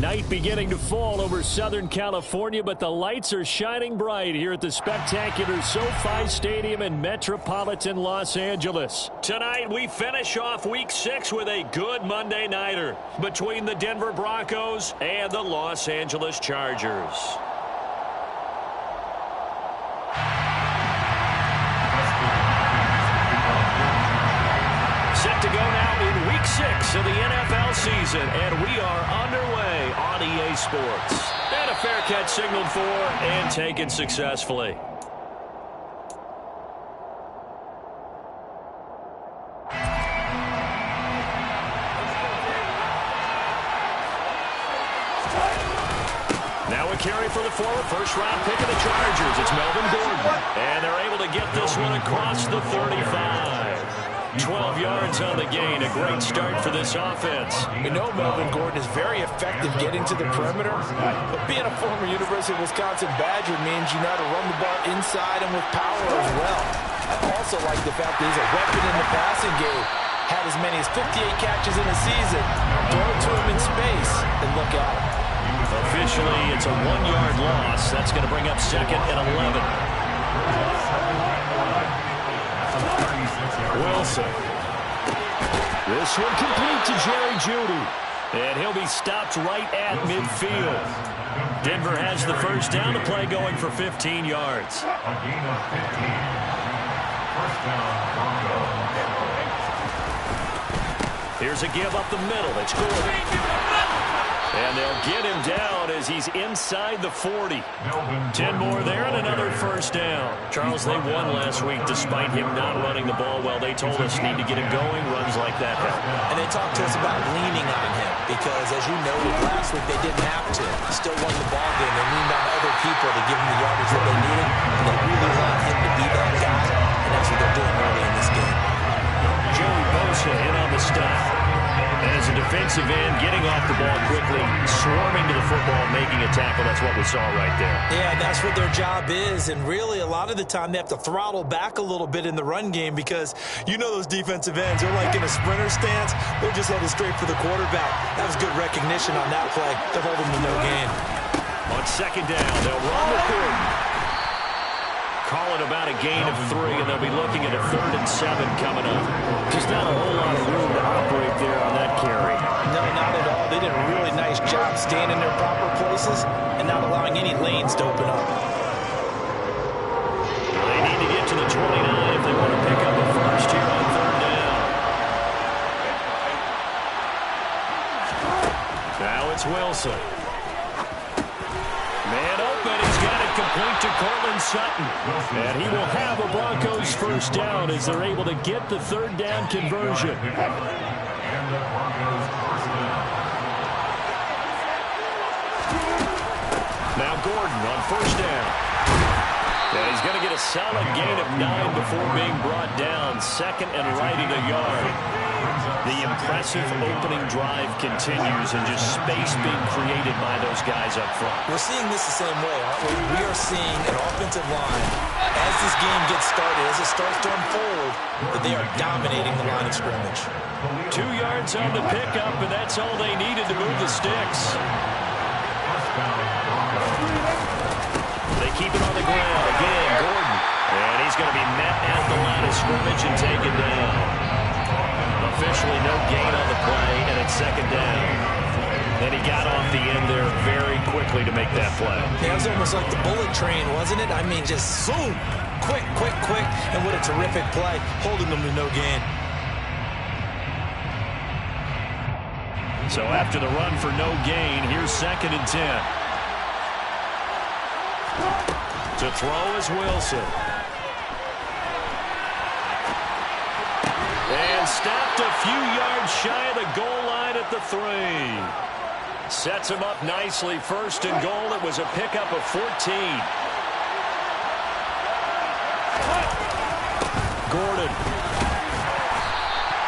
Night beginning to fall over Southern California, but the lights are shining bright here at the spectacular SoFi Stadium in metropolitan Los Angeles. Tonight, we finish off Week 6 with a good Monday nighter between the Denver Broncos and the Los Angeles Chargers. Set to go now in Week 6 of the NFL season, and we are underway on EA Sports. And a fair catch signaled for and taken successfully. Now a carry for the former first-round pick of the Chargers. It's Melvin Gordon, and they're able to get this one across the 35. 12 yards on the gain. A great start for this offense. We know Melvin Gordon is very effective getting to the perimeter, but being a former University of Wisconsin Badger means you know how to run the ball inside and with power as well. I also like the fact that he's a weapon in the passing game. Had as many as 58 catches in a season. Throw it to him in space and look out. Officially, it's a 1-yard loss. That's going to bring up second and 11. Wilson. This one complete to Jerry Jeudy. And he'll be stopped right at midfield. Denver has the first down. The play going for 15 yards. Here's a give up the middle. It's Gordon. And they'll get him down as he's inside the 40. 10 more there and another first down. Charles, they won last week despite him not running the ball well. They told us need to get him going. Runs like that help. And they talked to us about leaning on him because, as you noted last week, they didn't have to. Still won the ball game. They leaned on other people to give him the yardage that they needed. And they really want him to be that guy. And that's what they're doing early in this game. Joey Bosa in on the stop. And as a defensive end, getting off the ball quickly, swarming to the football, making a tackle. That's what we saw right there. Yeah, that's what their job is. And really, a lot of the time, they have to throttle back a little bit in the run game because you know those defensive ends. They're like in a sprinter stance. They're just headed straight for the quarterback. That was good recognition on that play. They're holding to no gain. On second down, they'll run with Gordon. Call it about a gain of 3, and they'll be looking at a 3rd and 7 coming up. Just not a whole lot of room to operate there on that carry. No, not at all. They did a really nice job staying in their proper places and not allowing any lanes to open up. They need to get to the 29 if they want to pick up a first here on 3rd down. Now it's Wilson. Man open, he's got it complete to Cortland Sutton. And he will have a Broncos first down as they're able to get the 3rd down conversion. Now Gordon on first down. And he's going to get a solid gain of 9 before being brought down. Second and right at a yard. The impressive opening drive continues and just space being created by those guys up front. We're seeing this the same way, aren't we? We are seeing an offensive line, as this game gets started, as it starts to unfold, that they are dominating the line of scrimmage. 2 yards on the pickup, and that's all they needed to move the sticks. They keep it on the ground. Again, Gordon. And he's going to be met at the line of scrimmage and taken down. Officially no gain on the play, and it's second down. Then he got off the end there very quickly to make that play. Yeah, it was almost like the bullet train, wasn't it? I mean, just zoom, quick, quick, quick, and what a terrific play, holding them to no gain. So after the run for no gain, here's second and 10. To throw is Wilson. And stopped a few yards shy of the goal line at the 3. Sets him up nicely. First and goal. It was a pickup of 14. Gordon.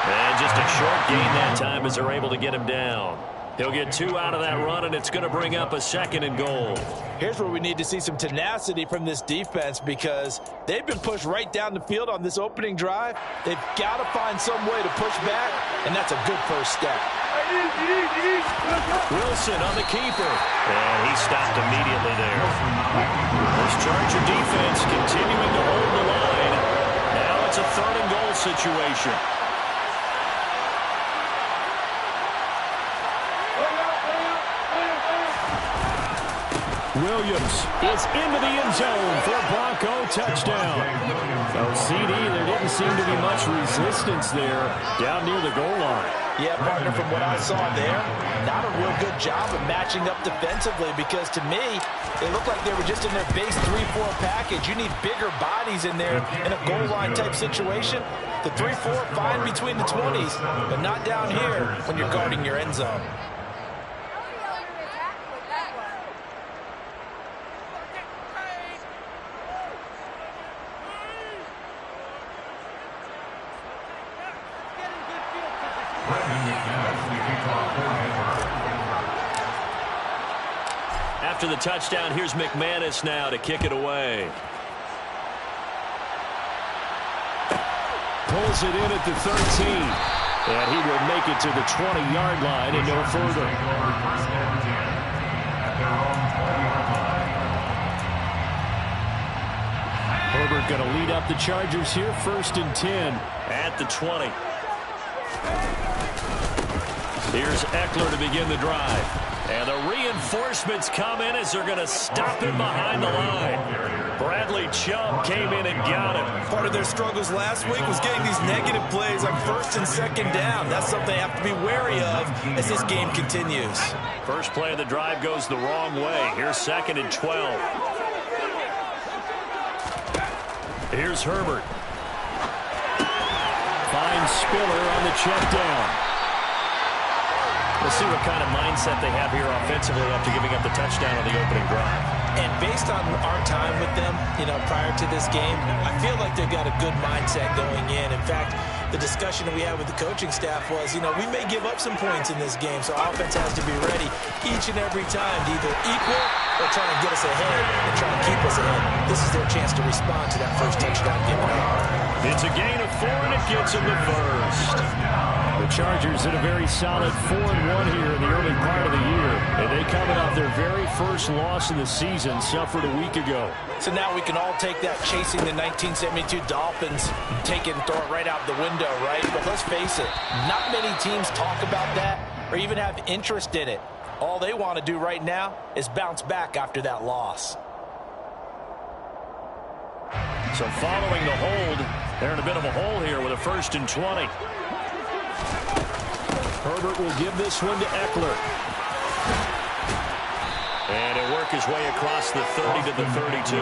And just a short gain that time as they're able to get him down. He'll get 2 out of that run, and it's going to bring up a 2nd and goal. Here's where we need to see some tenacity from this defense because they've been pushed right down the field on this opening drive. They've got to find some way to push back, and that's a good first step. Wilson on the keeper. And he stopped immediately there. This Charger defense continuing to hold the line. Now it's a 3rd and goal situation. Williams is into the end zone for a Bronco touchdown. So, CD, there didn't seem to be much resistance there down near the goal line. Yeah, partner, from what I saw there, not a real good job of matching up defensively because to me, it looked like they were just in their base 3-4 package. You need bigger bodies in there in a goal line type situation. The 3-4, fine between the 20s, but not down here when you're guarding your end zone. After the touchdown, here's McManus now to kick it away. Pulls it in at the 13. And he will make it to the 20-yard line and no further. Herbert going to lead up the Chargers here, 1st and 10 at the 20. Here's Eckler to begin the drive. And the reinforcements come in as they're going to stop him behind the line. Bradley Chubb came in and got him. Part of their struggles last week was getting these negative plays on 1st and 2nd down. That's something they have to be wary of as this game continues. First play of the drive goes the wrong way. Here's 2nd and 12. Here's Herbert. Finds Spiller on the check down. We'll see what kind of mindset they have here offensively after giving up the touchdown on the opening drive. And based on our time with them, prior to this game, I feel like they've got a good mindset going in. In fact, the discussion that we had with the coaching staff was, we may give up some points in this game, so offense has to be ready each and every time to either equal or try and get us ahead and try and keep us ahead. This is their chance to respond to that first touchdown given up. It's a gain of 4, and it gets them the first. The Chargers had a very solid 4-1 here in the early part of the year. And they coming off their very first loss of the season, suffered a week ago. So now we can all take that chasing the 1972 Dolphins, take it and throw it right out the window, right? But let's face it, not many teams talk about that or even have interest in it. All they want to do right now is bounce back after that loss. So following the hold, they're in a bit of a hole here with a 1st and 20. Herbert will give this one to Eckler. And he'll work his way across the 30 to the 32.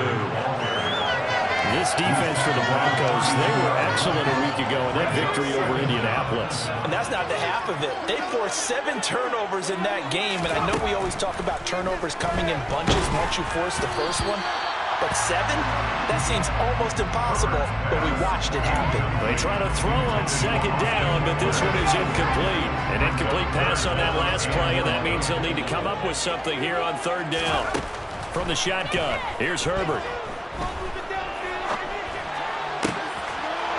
This defense for the Broncos, they were excellent a week ago in that victory over Indianapolis. And that's not the half of it. They forced 7 turnovers in that game, and I know we always talk about turnovers coming in bunches once you force the first one. But 7? That seems almost impossible, but we watched it happen. They try to throw on 2nd down, but this one is incomplete. An incomplete pass on that last play, and that means they'll need to come up with something here on 3rd down. From the shotgun, here's Herbert.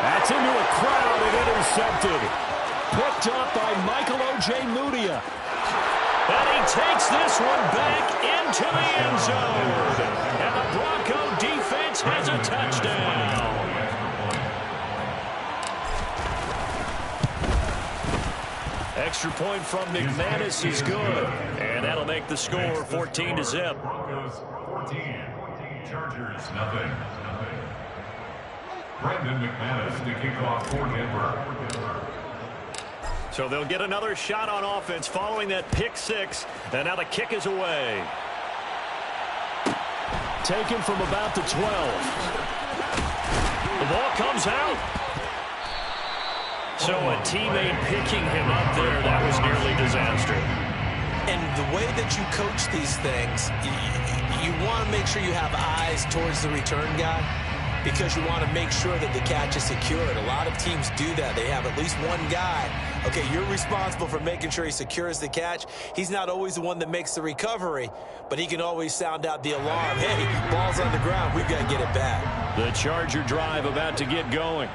That's into a crowd and intercepted. Picked up by Michael O.J. Mudia. And he takes this one back into the end zone. And the Bronco defense has a touchdown. Extra point from McManus is good. And that'll make the score 14-0. Broncos 14, Chargers nothing. Brendan McManus to kick off for Denver. So they'll get another shot on offense following that pick 6. And now the kick is away. Taken from about the 12. The ball comes out. So a teammate picking him up there, that was nearly disaster. And the way that you coach these things, you want to make sure you have eyes towards the return guy. because you want to make sure that the catch is secured. A lot of teams do that. They have at least one guy. Okay, you're responsible for making sure he secures the catch. He's not always the one that makes the recovery, but he can always sound out the alarm. Hey, ball's on the ground. We've got to get it back. The Charger drive about to get going.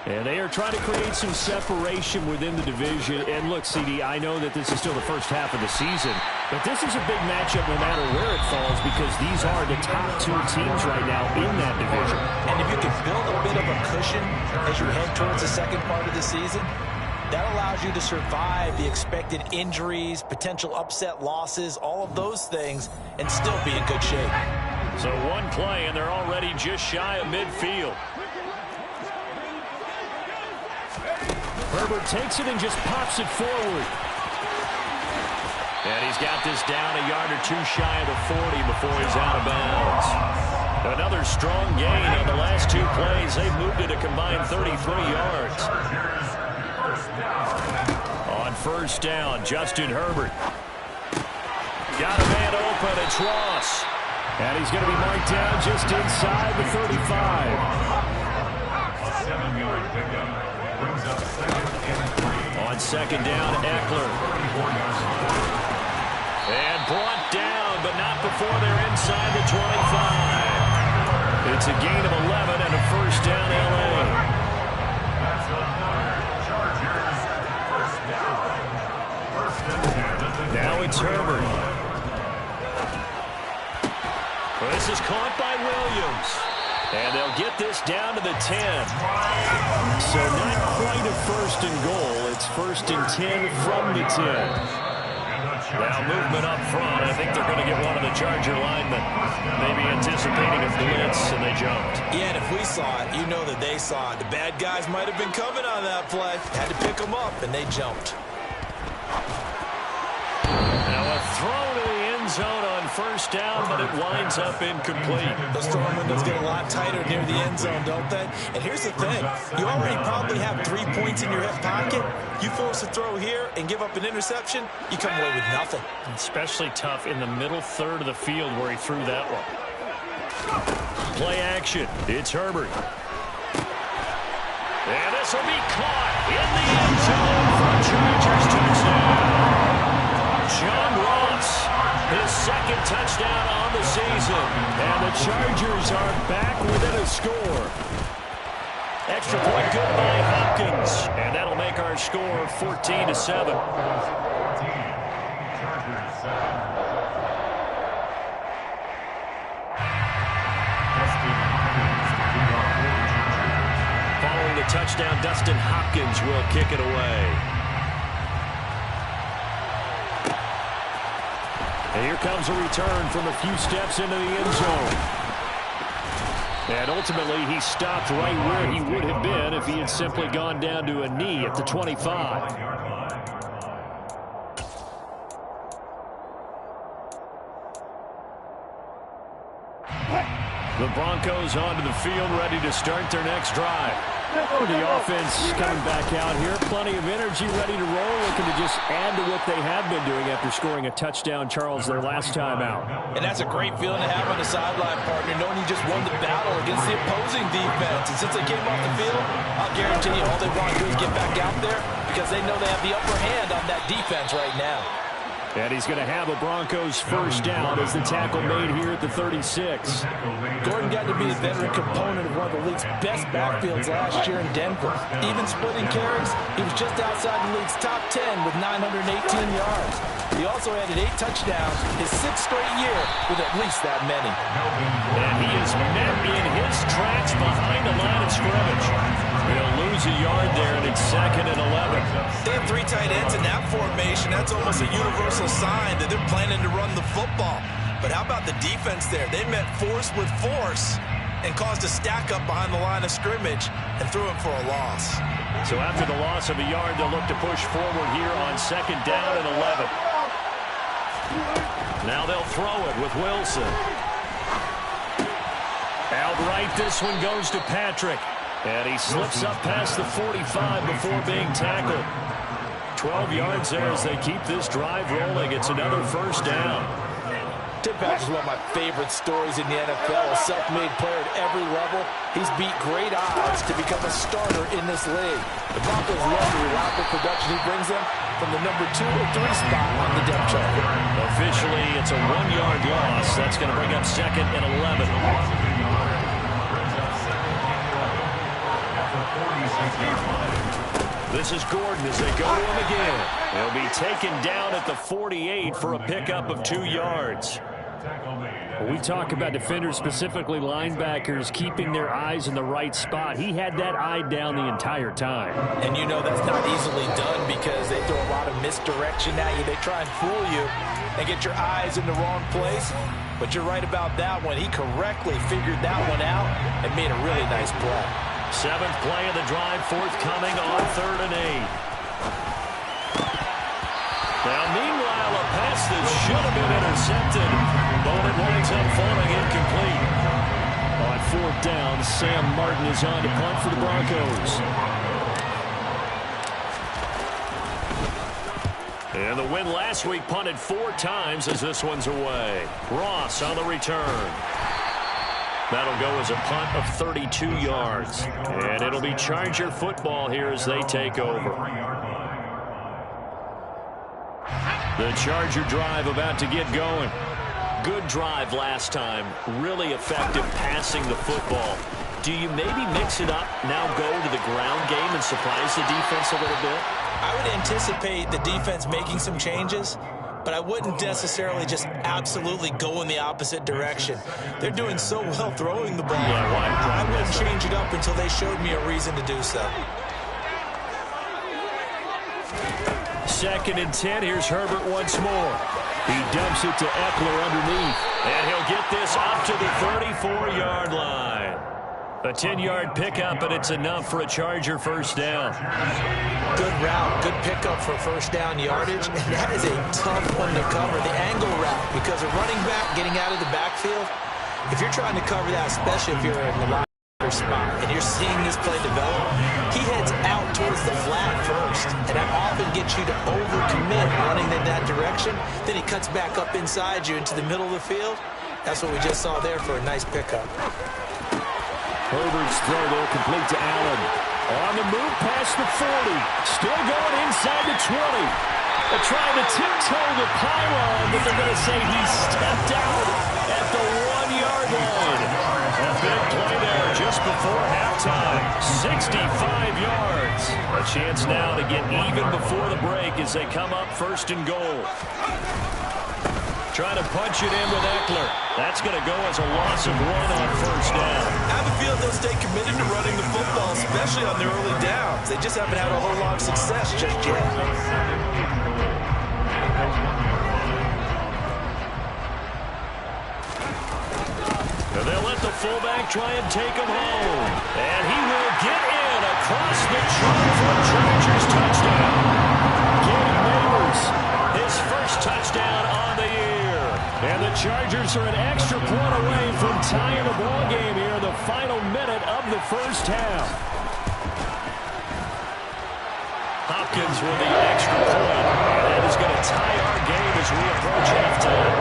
And they are trying to create some separation within the division. And look, CD, I know that this is still the first half of the season, but this is a big matchup no matter where it falls because these are the top two teams right now in that division. And if you can build a bit of a cushion as you head towards the second part of the season, that allows you to survive the expected injuries, potential upset losses, all of those things, and still be in good shape. So one play, and they're already just shy of midfield. Herbert takes it and just pops it forward. And he's got this down a yard or two shy of the 40 before he's out of bounds. Another strong gain on the last two plays. They've moved it a combined 33 yards. On first down, Justin Herbert. Got a man open, it's Ross. And he's going to be marked down just inside the 35. A 7-yard pickup. On second down, Eckler. And brought down, but not before they're inside the 25. It's a gain of 11 and a first down, L.A. Now it's Herbert. Well, this is caught by Williams. And they'll get this down to the 10. So not quite a first and goal. It's first and 10 from the 10. Now movement up front. I think they're going to get one of the Charger linemen maybe anticipating a blitz, and they jumped. Yeah, and if we saw it, you know that they saw it. The bad guys might have been coming on that play. Had to pick them up, and they jumped. Now a throw to the end zone on first down, but it winds up incomplete. Those throwing windows get a lot tighter near the end zone, don't they? And here's the thing. You already probably have 3 points in your hip pocket. You force a throw here and give up an interception, you come away with nothing. Especially tough in the middle third of the field where he threw that one. Play action. It's Herbert. And this will be caught in the end zone for Chargers touchdown. John Ross, his second touchdown on the season. And the Chargers are back within a score. Extra point good by Hopkins. And that'll make our score 14-7. Following the touchdown, Dustin Hopkins will kick it away. And here comes a return from a few steps into the end zone. And ultimately, he stopped right where he would have been if he had simply gone down to a knee at the 25. The Broncos onto the field, ready to start their next drive. The offense coming back out here. Plenty of energy, ready to roll, looking to just add to what they have been doing after scoring a touchdown, Charles, their last time out. And that's a great feeling to have on the sideline, partner, knowing you just won the battle against the opposing defense. And since they came off the field, I'll guarantee you all they want to do is get back out there because they know they have the upper hand on that defense right now. And he's going to have a Broncos first down as the tackle made here at the 36. Gordon got to be a veteran component of one of the league's best backfields last year in Denver. Even splitting carries, he was just outside the league's top 10 with 918 yards. He also added 8 touchdowns his 6th straight year with at least that many. And he is met in his tracks behind the line of scrimmage. He'll lose a yard there, and it's 2nd and 11. They have 3 tight ends in that formation. That's almost a universal sign that they're planning to run the football. But how about the defense there? They met force with force and caused a stack up behind the line of scrimmage and threw him for a loss. So after the loss of a yard, they'll look to push forward here on 2nd down and 11. Now they'll throw it with Wilson. Outright, this one goes to Patrick. And he slips up past the 45 before being tackled. 12 yards there as they keep this drive rolling. It's another first down. Tim Patrick is one of my favorite stories in the NFL. A self-made player at every level. He's beat great odds to become a starter in this league. The Broncos love the reliable production he brings them from the number 2 or 3 spot on the depth chart. Officially, it's a 1-yard loss. That's going to bring up 2nd and 11. This is Gordon as they go to him again. He'll be taken down at the 48 for a pickup of 2 yards. We talk about defenders, specifically linebackers, keeping their eyes in the right spot. He had that eye down the entire time. And you know that's not easily done because they throw a lot of misdirection at you. They try and fool you and get your eyes in the wrong place. But you're right about that one. He correctly figured that one out and made a really nice play. 7th play of the drive, forthcoming on 3rd and 8. Now, meanwhile, a pass that should have been intercepted, but it winds up falling incomplete. On 4th down, Sam Martin is on to punt for the Broncos. And the win last week punted 4 times as this one's away. Ross on the return. That'll go as a punt of 32 yards. And it'll be Charger football here as they take over. The Charger drive about to get going. Good drive last time. Really effective passing the football. Do you maybe mix it up, now go to the ground game and surprise the defense a little bit? I would anticipate the defense making some changes, but I wouldn't necessarily just absolutely go in the opposite direction. They're doing so well throwing the ball. I wouldn't change it up until they showed me a reason to do so. 2nd and 10. Here's Herbert once more. He dumps it to Eckler underneath, and he'll get this up to the 34-yard line. A 10-yard pickup, and it's enough for a Charger first down. Good route, good pickup for first down yardage, and that is a tough one to cover. The angle route, because a running back getting out of the backfield, if you're trying to cover that, especially if you're in the linebacker spot and you're seeing this play develop, he heads out towards the flat first, and that often gets you to overcommit running in that direction. Then he cuts back up inside you into the middle of the field. That's what we just saw there for a nice pickup. Herbert's throw, though, complete to Allen. On the move past the 40. Still going inside the 20. They're trying to tiptoe the pylon, but they're going to say he stepped out at the 1-yard line. A big play there just before halftime. 65 yards. A chance now to get even before the break as they come up 1st and goal. Trying to punch it in with Eckler. That's going to go as a loss of 1 on 1st down. I have a feeling they'll stay committed to running the football, especially on their early downs. They just haven't had a whole lot of success just yet. And they'll let the fullback try and take him home. And he will get in across the trunk for a Chargers touchdown. Gabe Neighbors, his first touchdown on the year. And the Chargers are an extra point away from tying the ball game here in the final minute of the first half. Hopkins with the extra point. And that is going to tie our game as we approach halftime.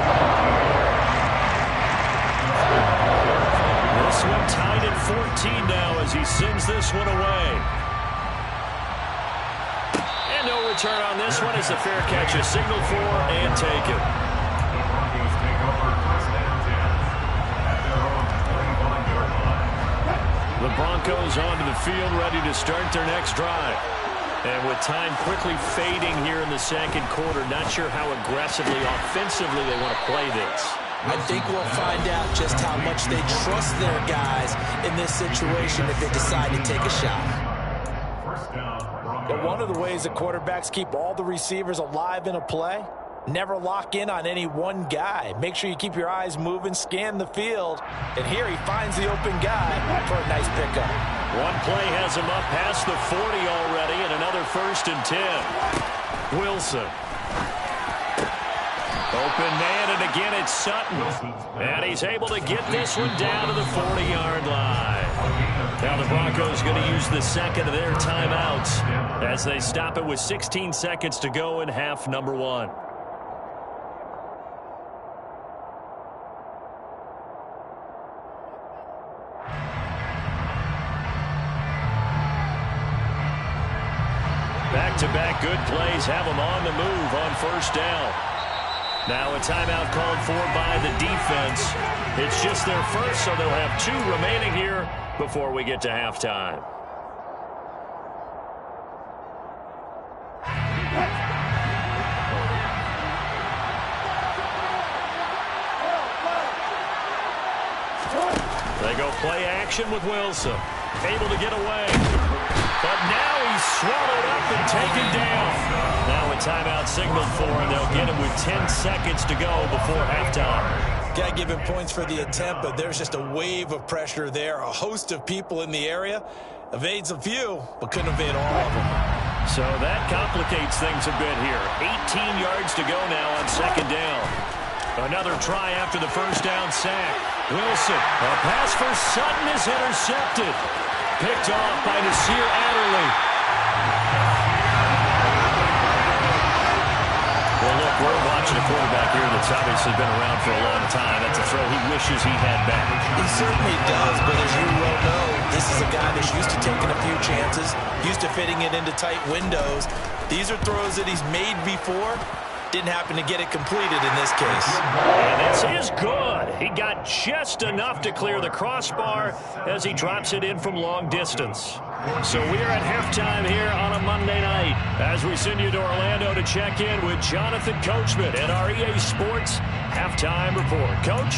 This one tied at 14 now as he sends this one away. And no return on this one as the fair catch is signaled for and taken. The Broncos onto the field ready to start their next drive. And with time quickly fading here in the 2nd quarter, not sure how aggressively, offensively they want to play this. I think we'll find out just how much they trust their guys in this situation if they decide to take a shot. But one of the ways the quarterbacks keep all the receivers alive in a play, never lock in on any one guy. Make sure you keep your eyes moving, scan the field. And here he finds the open guy for a nice pickup. One play has him up past the 40 already, and another 1st and 10. Wilson. Open man, and again it's Sutton. And he's able to get this one down to the 40-yard line. Now the Broncos going to use the 2nd of their timeouts as they stop it with 16 seconds to go in half number 1. Back-to-back good plays have them on the move on first down. Now a timeout called for by the defense. It's just their first, so they'll have 2 remaining here before we get to halftime. They go play action with Wilson. Able to get away. But now he's swallowed up and taken down. Now a timeout signaled for him. They'll get him with 10 seconds to go before halftime. Got to give him points for the attempt, but there's just a wave of pressure there. A host of people in the area. Evades a few, but couldn't evade all of them. So that complicates things a bit here. 18 yards to go now on second down. Another try after the first down sack. Wilson, a pass for Sutton is intercepted. Picked off by Nasir Adderley. Well, look, we're watching a quarterback here that's obviously been around for a long time. That's a throw he wishes he had back. He certainly does, but as you well know, this is a guy that's used to taking a few chances, used to fitting it into tight windows. These are throws that he's made before. Didn't happen to get it completed in this case. And this is good. He got just enough to clear the crossbar as he drops it in from long distance. So we're at halftime here on a Monday night as we send you to Orlando to check in with Jonathan Coachman at our EA Sports Halftime Report. Coach?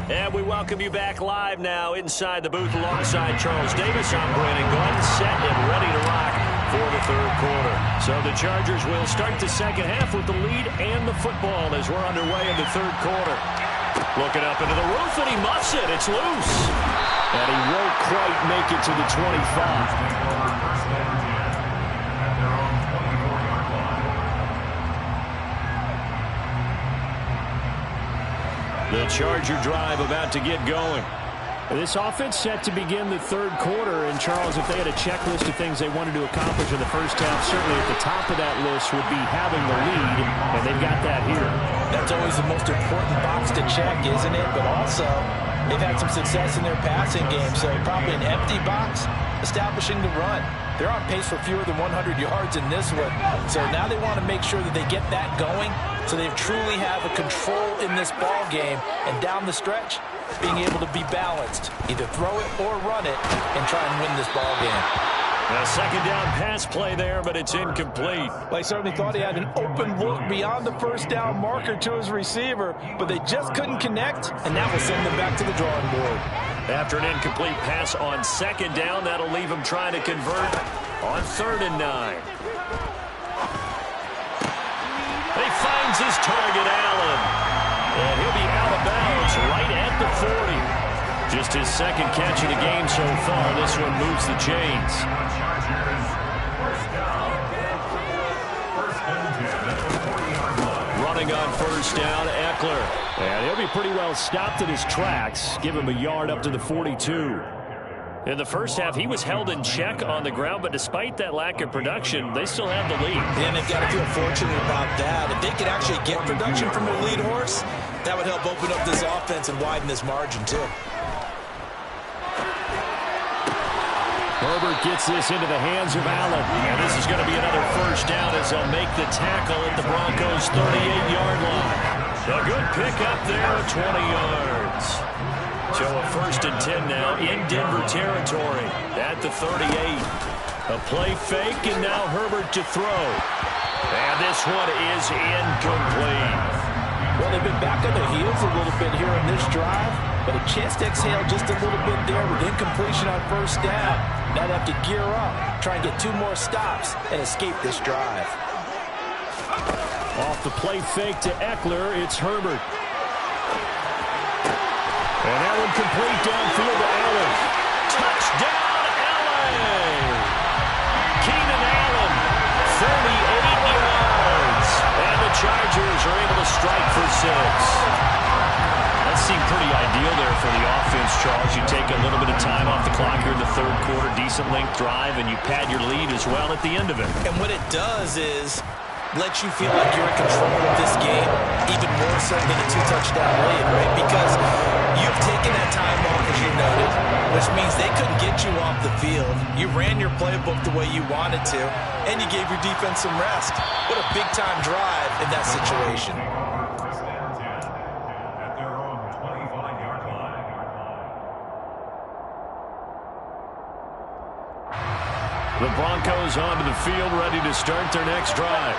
And we welcome you back live now inside the booth alongside Charles Davis. I'm Brandon Glenn, set and ready to rock for the third quarter. So the Chargers will start the second half with the lead and the football as we're underway in the third quarter. Looking up into the roof, and he muffs it. It's loose. And he won't quite make it to the 25. The Charger drive about to get going. This offense set to begin the third quarter. And, Charles, if they had a checklist of things they wanted to accomplish in the first half, certainly at the top of that list would be having the lead, and they've got that here. That's always the most important box to check, isn't it? But also, they've had some success in their passing game, so probably an empty box establishing the run. They're on pace for fewer than 100 yards in this one. So now they want to make sure that they get that going so they truly have a control in this ball game. And down the stretch, being able to be balanced, either throw it or run it, and try and win this ball game. A second down pass play there, but it's incomplete. Well, I certainly thought he had an open look beyond the first down marker to his receiver, but they just couldn't connect, and that will send them back to the drawing board. After an incomplete pass on second down, that'll leave him trying to convert on 3rd and 9. He finds his target, Allen. And he'll be out of bounds right at the 40. Just his second catch of the game so far. This one moves the chains. Running on first down, Eckler. And he'll be pretty well stopped in his tracks. Give him a yard up to the 42. In the first half, he was held in check on the ground, but despite that lack of production, they still have the lead. And they've got to feel fortunate about that. If they could actually get production from their lead horse, that would help open up this offense and widen this margin, too. Herbert gets this into the hands of Allen. And this is going to be another first down as they'll make the tackle at the Broncos' 38-yard line. A good pick up there, 20 yards. So a 1st and 10 now in Denver territory at the 38. A play fake, and now Herbert to throw. And this one is incomplete. Well, they've been back on their heels a little bit here in this drive, but a chance to exhale just a little bit there with incompletion on first down. Now they have to gear up, try and get 2 more stops, and escape this drive. Off the play fake to Eckler, it's Herbert. And that one complete downfield to Allen. Touchdown, Allen! Keenan Allen, 38 yards. And the Chargers are able to strike for 6. That seemed pretty ideal there for the offense, Charles. You take a little bit of time off the clock here in the third quarter, decent length drive, and you pad your lead as well at the end of it. And what it does is lets you feel like you're in control of this game, even more so than a two-touchdown lead, right? Because you've taken that time off, as you noted, which means they couldn't get you off the field. You ran your playbook the way you wanted to, and you gave your defense some rest. What a big-time drive in that situation. The Broncos onto the field, ready to start their next drive.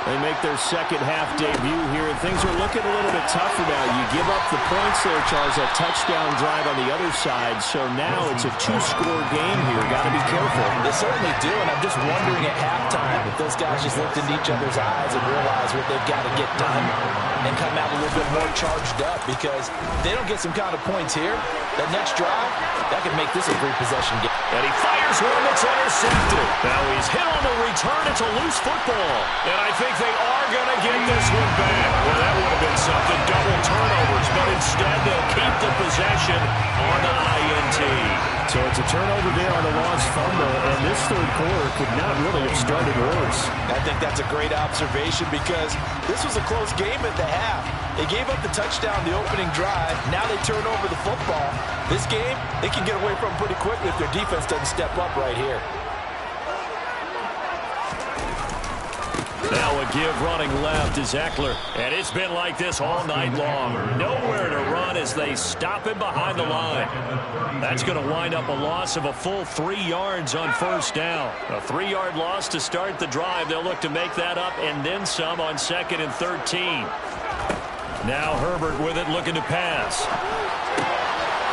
They make their second half debut here, and things are looking a little bit tougher now. You give up the points there, Charles, that touchdown drive on the other side, so now it's a two-score game here. Got to be careful. They certainly do, and I'm just wondering at halftime if those guys just looked into each other's eyes and realized what they've got to get done and come out a little bit more charged up, because if they don't get some kind of points here, that next drive, that could make this a three-possession game. And he fires one that's intercepted. Now he's hit on the return. It's a loose football. And I think they are going to get this one back. Well, that would have been something. Double turnovers. But instead, they'll keep the possession on the INT. So it's a turnover there on the lost fumble. And this third quarter could not really have started worse. I think that's a great observation, because this was a close game at the half. They gave up the touchdown the opening drive. Now they turn over the football. This game, they can get away from pretty quickly if their defense doesn't step up right here. Now a give running left is Eckler. And it's been like this all night long. Nowhere to run as they stop him behind the line. That's going to wind up a loss of a full 3 yards on first down. A 3-yard loss to start the drive. They'll look to make that up and then some on 2nd and 13. Now Herbert with it, looking to pass.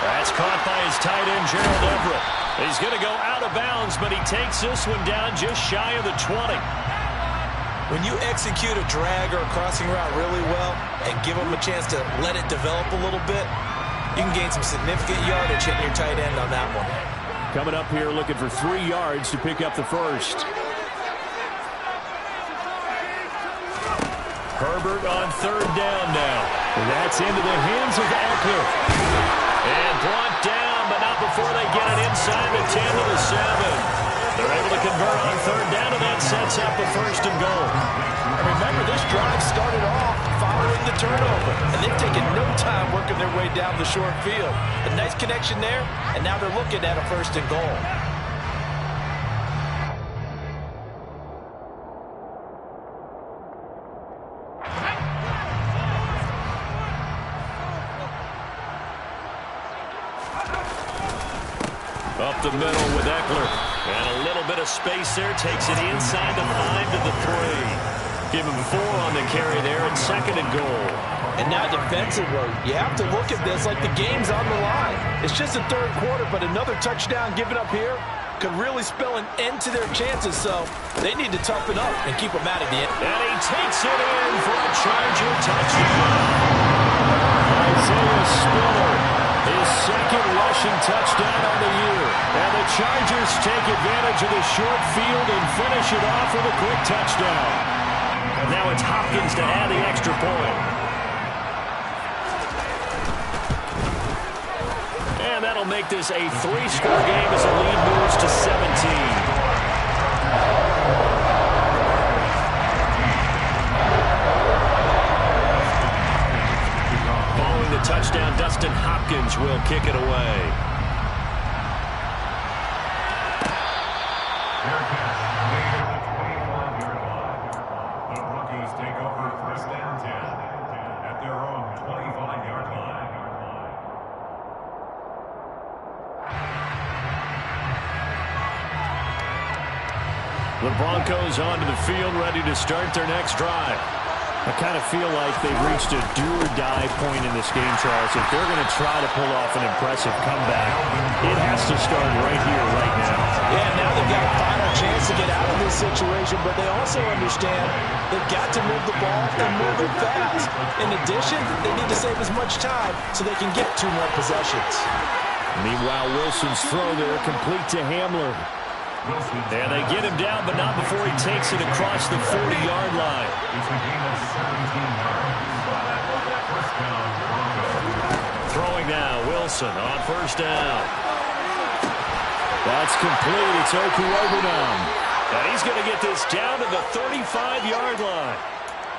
That's caught by his tight end, Gerald Everett. He's going to go out of bounds, but he takes this one down just shy of the 20. When you execute a drag or a crossing route really well and give them a chance to let it develop a little bit, you can gain some significant yardage hitting your tight end on that one. Coming up here looking for 3 yards to pick up the first. Herbert on third down now. That's into the hands of Eckler. And brought down, but not before they get it inside the 10 to the 7. They're able to convert on third down, and that sets up the 1st and goal. And remember, this drive started off following the turnover, and they've taken no time working their way down the short field. A nice connection there, and now they're looking at a 1st and goal. Up the middle with Eckler. And a little bit of space there. Takes it inside the 5 to the 3. Give him 4 on the carry there at 2nd and goal. And now defensively, you have to look at this like the game's on the line. It's just the third quarter, but another touchdown given up here could really spell an end to their chances. So they need to toughen up and keep them out of the end. And he takes it in for a Charger touchdown. Isaiah Spiller, his 2nd rushing touchdown on the year. And the Chargers take advantage of the short field and finish it off with a quick touchdown. Now it's Hopkins to add the extra point. And that'll make this a 3-score game as the lead moves to 17. The touchdown, Dustin Hopkins will kick it away. The Broncos take over 1st and 10 at their own 25-yard line. The Broncos onto the field, ready to start their next drive. I kind of feel like they've reached a do-or-die point in this game, Charles. If they're going to try to pull off an impressive comeback, it has to start right here, right now. Yeah, now they've got a final chance to get out of this situation, but they also understand they've got to move the ball and move it fast. In addition, they need to save as much time so they can get 2 more possessions. Meanwhile, Wilson's throw there complete to Hamler. And they get him down, but not before he takes it across the 40-yard line. It's a gain of 17 yards. First down, Broncos. Throwing now, Wilson on first down. That's complete. It's Okuwobunam. And he's going to get this down to the 35-yard line.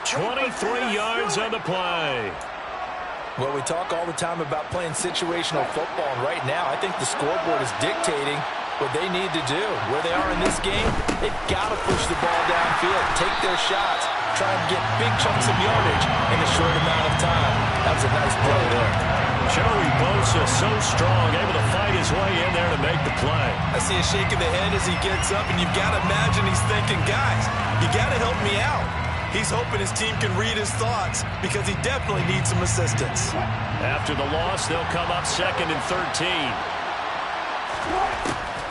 23 yards on the play. Well, we talk all the time about playing situational football, and right now I think the scoreboard is dictating what they need to do. Where they are in this game, they've got to push the ball downfield, take their shots, try and get big chunks of yardage in a short amount of time. That was a nice play there. Joey Bosa so strong, able to fight his way in there to make the play. I see a shake of the head as he gets up, and you've got to imagine he's thinking, guys, you got to help me out. He's hoping his team can read his thoughts because he definitely needs some assistance. After the loss, they'll come up 2nd and 13.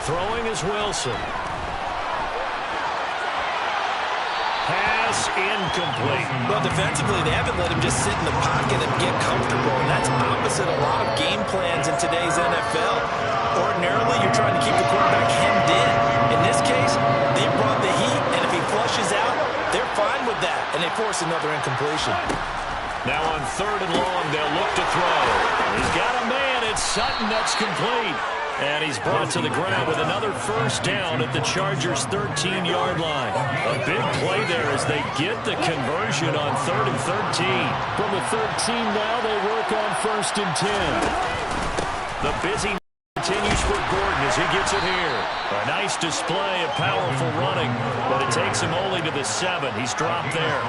Throwing is Wilson. Pass incomplete. Well, defensively, they haven't let him just sit in the pocket and get comfortable, and that's opposite a lot of game plans in today's NFL. Ordinarily, you're trying to keep the quarterback hemmed in. In this case, they brought the heat, and if he flushes out, they're fine with that, and they force another incompletion. Now on 3rd and long, they'll look to throw. He's got a man. It's Sutton. That's complete. And he's brought to the ground with another first down at the Chargers' 13-yard line. A big play there as they get the conversion on 3rd and 13. From the 13 now, they work on 1st and 10. The busy continues for Gordon as he gets it here. A nice display of powerful running, but it takes him only to the 7. He's dropped there.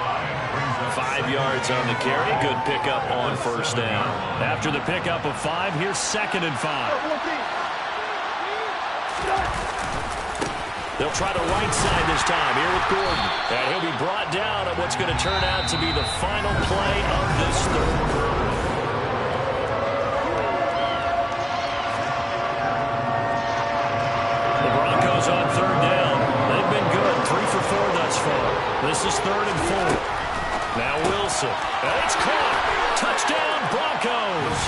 5 yards on the carry. Good pickup on first down. After the pickup of 5, here's 2nd and 5. They'll try the right side this time here with Gordon. And he'll be brought down at what's going to turn out to be the final play of this third. The Broncos on 3rd down. They've been good. 3 for 4 thus far. This is 3rd and 4. Now Wilson. And it's caught. Touchdown, Broncos.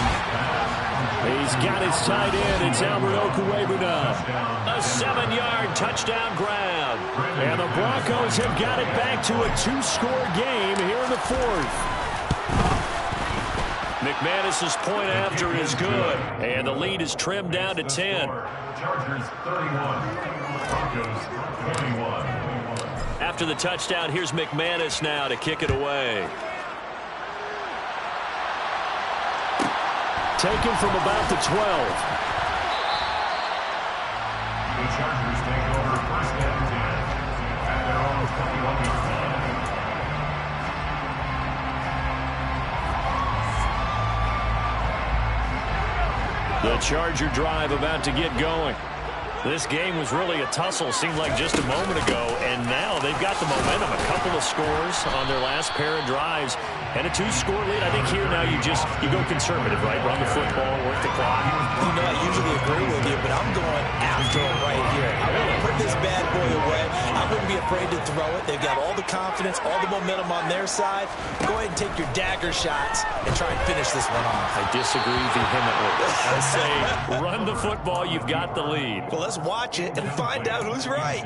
He's got his tight end. It's Albert Okwuegbunam. A 7-yard touchdown grab. And the Broncos have got it back to a 2-score game here in the 4th. McManus's point after is good. And the lead is trimmed down to 10. Chargers 31, Broncos 21. After the touchdown, here's McManus now to kick it away. Taken from about the 12. The Chargers take over 1st and 10 at their own 21 yard line. The Charger drive about to get going. This game was really a tussle, seemed like just a moment ago, and now they've got the momentum. A couple of scores on their last pair of drives, and a 2-score lead. I think here now you go conservative, right? Run the football, work the clock. You know, I usually agree with you, but I'm going after it right here. I want to put this bad boy away. I wouldn't be afraid to throw it. They've got all the confidence, all the momentum on their side. Go ahead and take your dagger shots and try and finish this one off. I disagree vehemently. I say run the football. You've got the lead. Well, let's watch it and find out who's right.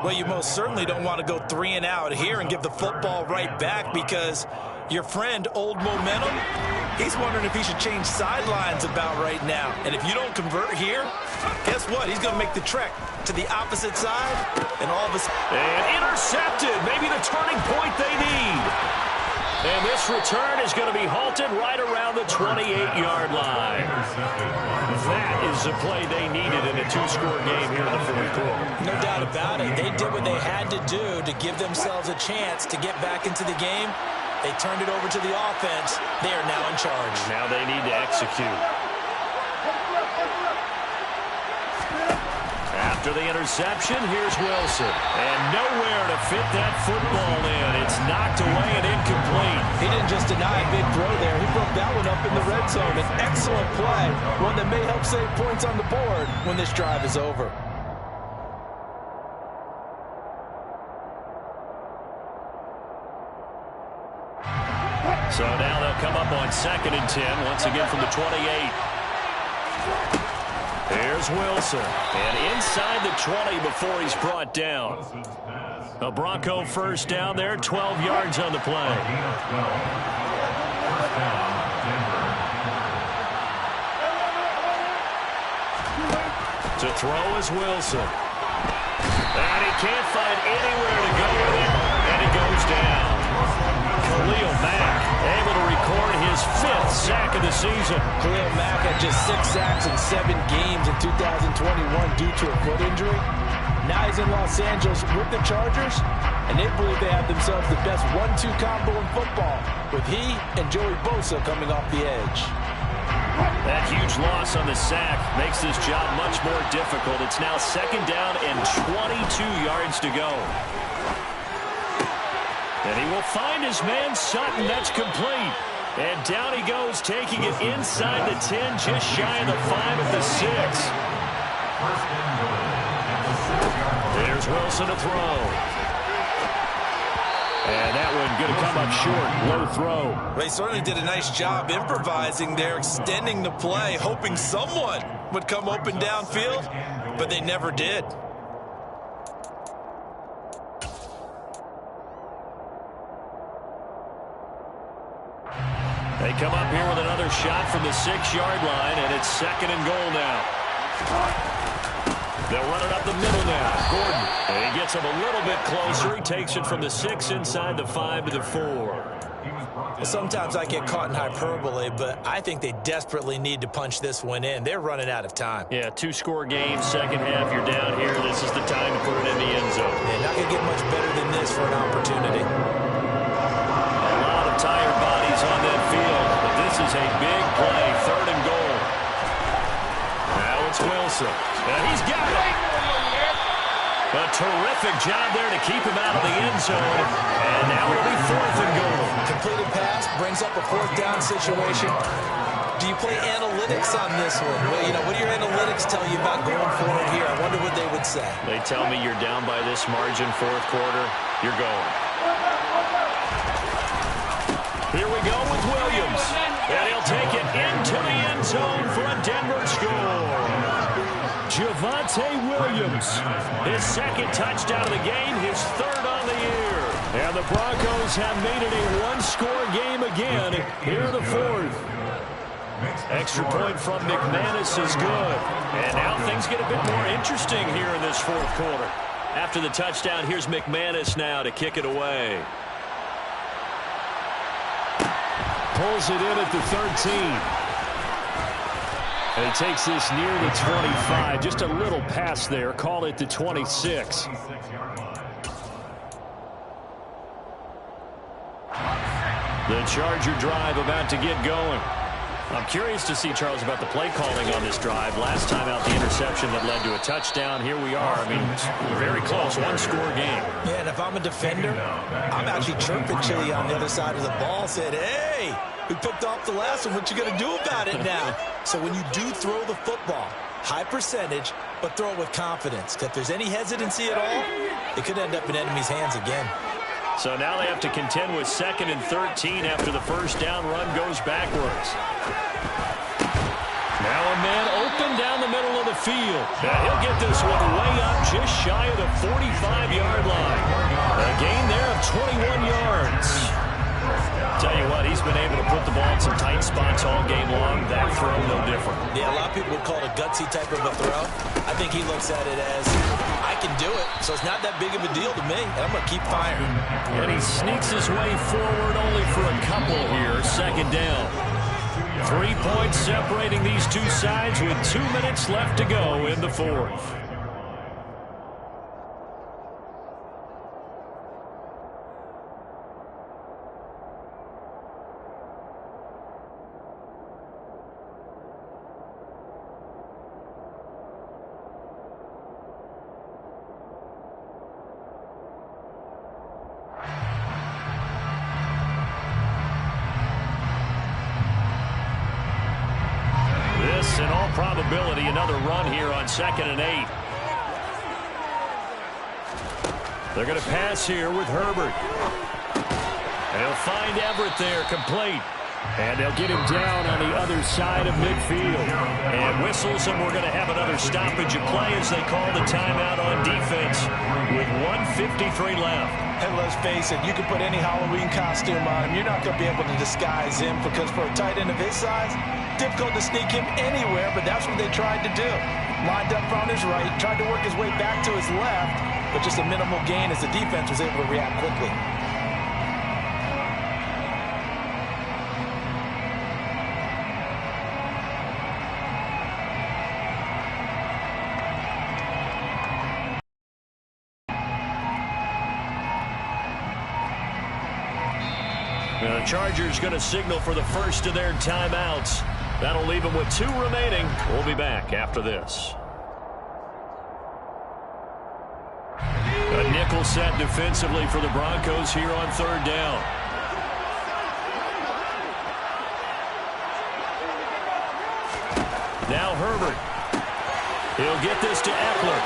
Well, you most certainly don't want to go 3 and out here and give the football right back because your friend, Old Momentum, he's wondering if he should change sidelines about right now. And if you don't convert here, guess what? He's going to make the trek to the opposite side, and all of a sudden... And intercepted. Maybe the turning point they need. And this return is going to be halted right around the 28-yard line. That is the play they needed in a 2-score game here in the 4th quarter. No doubt about it. They did what they had to do to give themselves a chance to get back into the game. They turned it over to the offense. They are now in charge. Now they need to execute. After the interception, here's Wilson. And nowhere to fit that football in. It's knocked away and incomplete. He didn't just deny a big throw there. He broke that one up in the red zone. An excellent play. One that may help save points on the board when this drive is over. So now they'll come up on 2nd and 10, once again from the 28. Here's Wilson, and inside the 20 before he's brought down. A Bronco first down there, 12 yards on the play. To throw is Wilson. And he can't find anywhere to go with it, and he goes down. Khalil Mack able to record his 5th sack of the season. Khalil Mack had just 6 sacks in 7 games in 2021 due to a foot injury. Now he's in Los Angeles with the Chargers, and they believe they have themselves the best 1-2 combo in football, with he and Joey Bosa coming off the edge. That huge loss on the sack makes this job much more difficult. It's now 2nd down and 22 yards to go. And he will find his man Sutton. That's complete. And down he goes, taking it inside the 10, just shy of the 5 at the 6. There's Wilson to throw. And that one going to come up short. Low throw. They certainly did a nice job improvising there, extending the play, hoping someone would come open downfield, but they never did. They come up here with another shot from the 6-yard line, and it's 2nd and goal now. They'll run it up the middle now. Gordon. And he gets him a little bit closer. He takes it from the 6 inside the 5 to the 4. Sometimes I get caught in hyperbole, but I think they desperately need to punch this one in. They're running out of time. Yeah, 2-score game, second half. You're down here. This is the time to put it in the end zone. They're not going to get much better than this for an opportunity. A lot of tired bodies on that field, but this is a big play. 3rd and goal. Now it's Wilson. And he's got it. A terrific job there to keep him out of the end zone. And now it'll be 4th and goal. Completed pass brings up a 4th down situation. Do you play analytics on this one? Well, what do your analytics tell you about going forward here? I wonder what they would say. They tell me you're down by this margin, 4th quarter. You're going. Here we go with Williams. And he'll take it into the end zone for a Denver score. Javonte Williams, his 2nd touchdown of the game, his 3rd on the year. And the Broncos have made it a 1-score game again here in the 4th. Extra point from McManus is good. And now things get a bit more interesting here in this 4th quarter. After the touchdown, here's McManus now to kick it away. Pulls it in at the 13. And he takes this near the 25. Just a little pass there. Call it the 26. The Charger drive about to get going. I'm curious to see, Charles, about the play calling on this drive. Last time out, the interception that led to a touchdown. Here we are. I mean, it's very close, 1-score game. Yeah, and if I'm a defender, I'm actually chirping Chili on the other side of the ball, said, hey, we picked off the last one. What you going to do about it now? So when you do throw the football, high percentage, but throw it with confidence. If there's any hesitancy at all, it could end up in enemy's hands again. So now they have to contend with 2nd and 13 after the 1st down run goes backwards. Now a man open down the middle of the field. And he'll get this one way up just shy of the 45-yard line. A gain there of 21 yards. Tell you what, he's been able to put the ball in some tight spots all game long. That throw, no different. Yeah, a lot of people would call it a gutsy type of a throw. I think he looks at it as, I can do it, so it's not that big of a deal to me, and I'm going to keep firing. And he sneaks his way forward only for a couple here. 2nd down. 3 points separating these two sides with 2 minutes left to go in the 4th. In all probability, another run here on 2nd and 8. They're going to pass here with Herbert. And he'll find Everett there, complete. And they'll get him down on the other side of midfield. And whistles, and we're going to have another stoppage of play as they call the timeout on defense with 1:53 left. And let's face it, you can put any Halloween costume on him. You're not going to be able to disguise him because for a tight end of his size, difficult to sneak him anywhere, but that's what they tried to do. Lined up on his right, tried to work his way back to his left. but just a minimal gain as the defense was able to react quickly. The Chargers going to signal for the first of their timeouts. That'll leave them with 2 remaining. We'll be back after this. A nickel set defensively for the Broncos here on 3rd down. Now Herbert. He'll get this to Eckler.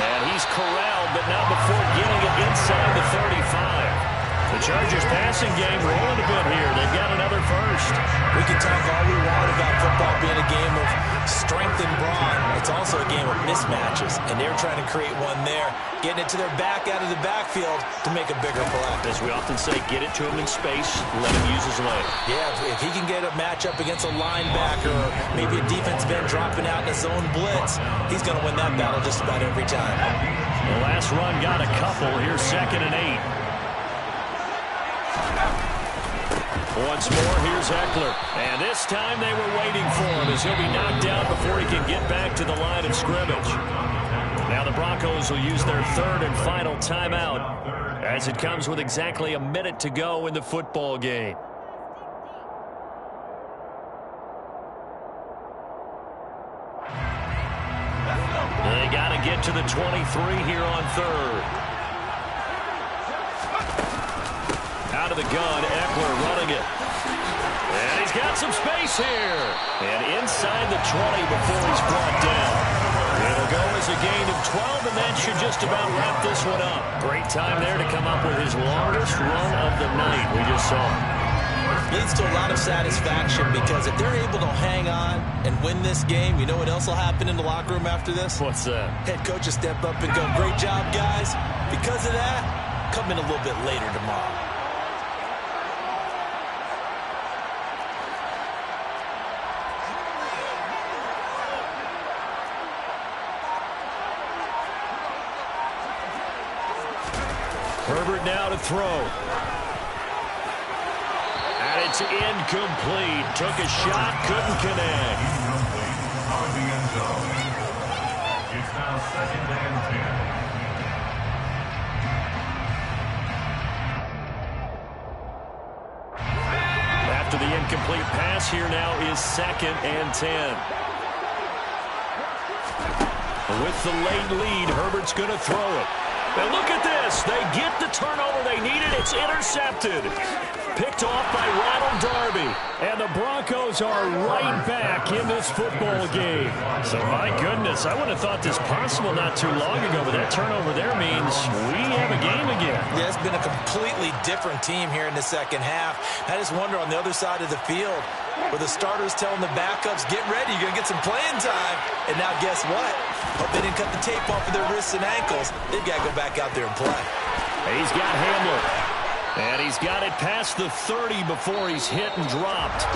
And he's corralled, but not before getting it inside the 35. The Chargers passing game rolling a bit here. They've got another first. We can talk all we want about football being a game of strength and brawn. It's also a game of mismatches, and they're trying to create one there, getting it to their back out of the backfield to make a bigger play. As we often say, get it to him in space, let him use his leg. Yeah, if he can get a matchup against a linebacker or maybe a defensive end dropping out in a zone blitz, he's going to win that battle just about every time. The last run got a couple. Here's 2nd and 8. Once more, here's Eckler. And this time they were waiting for him as he'll be knocked down before he can get back to the line of scrimmage. Now the Broncos will use their 3rd and final timeout as it comes with exactly a minute to go in the football game. They got to get to the 23 here on 3rd. Out of the gun, Eckler running it. And he's got some space here. And inside the 20 before he's brought down. It'll go as a gain of 12, and that should just about wrap this one up. Great time there to come up with his longest run of the night we just saw. Leads to a lot of satisfaction because if they're able to hang on and win this game, you know what else will happen in the locker room after this? What's that? Head coach will step up and go, great job, guys. Because of that, come in a little bit later tomorrow. Herbert now to throw. And it's incomplete. Took a shot, couldn't connect. Out of the end zone. It's now 2nd and 10. After the incomplete pass, here now is 2nd and 10. With the late lead, Herbert's going to throw it. And look at this. They get the turnover they needed. It's intercepted. Picked off by Ronald Darby. And the Broncos are right back in this football game. So, my goodness, I wouldn't have thought this possible not too long ago, but that turnover there means we have a game again. Yeah, it's been a completely different team here in the 2nd half. I just wonder on the other side of the field, where the starters telling the backups, get ready, you're going to get some playing time. And now guess what? Hope they didn't cut the tape off of their wrists and ankles. They've got to go back out there and play. He's got Hamler. And he's got it past the 30 before he's hit and dropped.